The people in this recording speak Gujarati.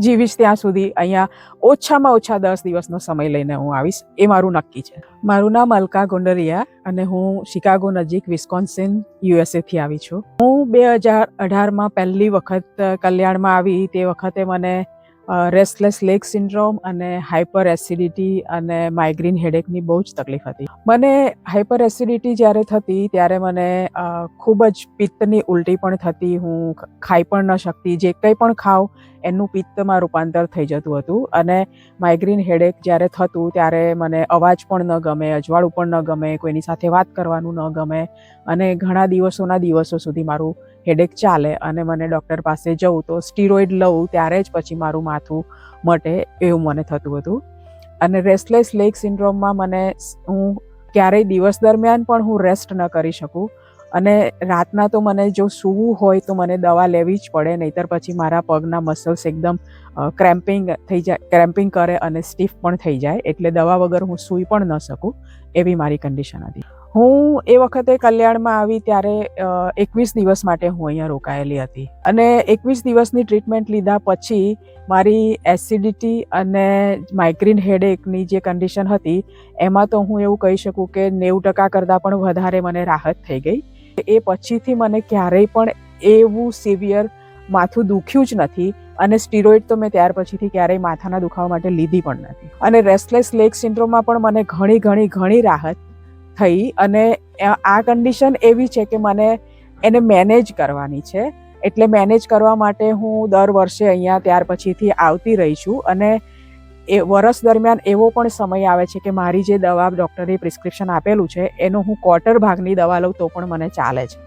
જીવીશ ત્યાં સુધી અહીંયા ઓછામાં ઓછા 10 દિવસનો સમય લઈને હું આવીશ, એ મારું નક્કી છે. મારું નામ અલકા ગુંડરિયા અને હું શિકાગો નજીક વિસ્કોન્સિન યુએસએથી આવી છું. હું 2018માં પહેલી વખત કલ્યાણમાં આવી તે વખતે મને રેસ્ટલેસ લેગ સિન્ડ્રોમ અને હાઇપર એસિડિટી અને માઇગ્રેન હેડેકની બહુ જ તકલીફ હતી. મને હાઇપર એસિડિટી જ્યારે થતી ત્યારે મને ખૂબ જ પિત્તની ઉલટી પણ થતી, હું ખાઈ પણ ન શકતી, જે કંઈ પણ ખાઉં એનું પિત્તમાં રૂપાંતર થઈ જતું હતું. અને માઇગ્રેન હેડેક જ્યારે થતું ત્યારે મને અવાજ પણ ન ગમે, અજવાળું પણ ન ગમે, કોઈની સાથે વાત કરવાનું ન ગમે અને ઘણા દિવસો સુધી મારું હેડેક ચાલે અને મને ડૉક્ટર પાસે જવું તો સ્ટીરોઇડ લઉં ત્યારે જ પછી મારું માથું મટે એવું મને થતું હતું. અને રેસ્ટલેસ લેગ સિન્ડ્રોમમાં હું ક્યારેય દિવસ દરમિયાન પણ હું રેસ્ટ ન કરી શકું અને રાતના તો મને જો સૂવું હોય તો મને દવા લેવી જ પડે, નહીંતર પછી મારા પગના મસલ્સ એકદમ ક્રેમ્પિંગ કરે અને સ્ટીફ પણ થઈ જાય, એટલે દવા વગર હું સૂઈ પણ ન શકું એવી મારી કન્ડિશન હતી. હું એ વખતે કલ્યાણમાં આવી ત્યારે 21 દિવસ માટે હું અહીંયા રોકાયેલી હતી અને 21 દિવસની ટ્રીટમેન્ટ લીધા પછી મારી એસિડિટી અને માઇગ્રેન હેડેકની જે કન્ડિશન હતી એમાં તો હું એવું કહી શકું કે 90% કરતાં પણ વધારે મને રાહત થઈ ગઈ. એ પછીથી મને ક્યારેય પણ એવું સિવિયર માથું દુખ્યું જ નથી અને સ્ટીરોઇડ તો મેં ત્યાર પછીથી ક્યારેય માથાના દુખાવા માટે લીધી પણ નથી. અને રેસ્ટલેસ લેગ સિન્ડ્રોમમાં પણ મને ઘણી રાહત થઈ અને આ કન્ડિશન એવી છે કે મને એને મેનેજ કરવાની છે, એટલે મેનેજ કરવા માટે હું દર વર્ષે અહીંયા ત્યાર પછીથી આવતી રહી છું. અને એ વર્ષ દરમિયાન એવો પણ સમય આવે છે કે મારી જે દવા ડૉક્ટરે પ્રિસ્ક્રિપ્શન આપેલું છે એનો હું 1/4 ભાગની દવા લઉં તો પણ મને ચાલે છે.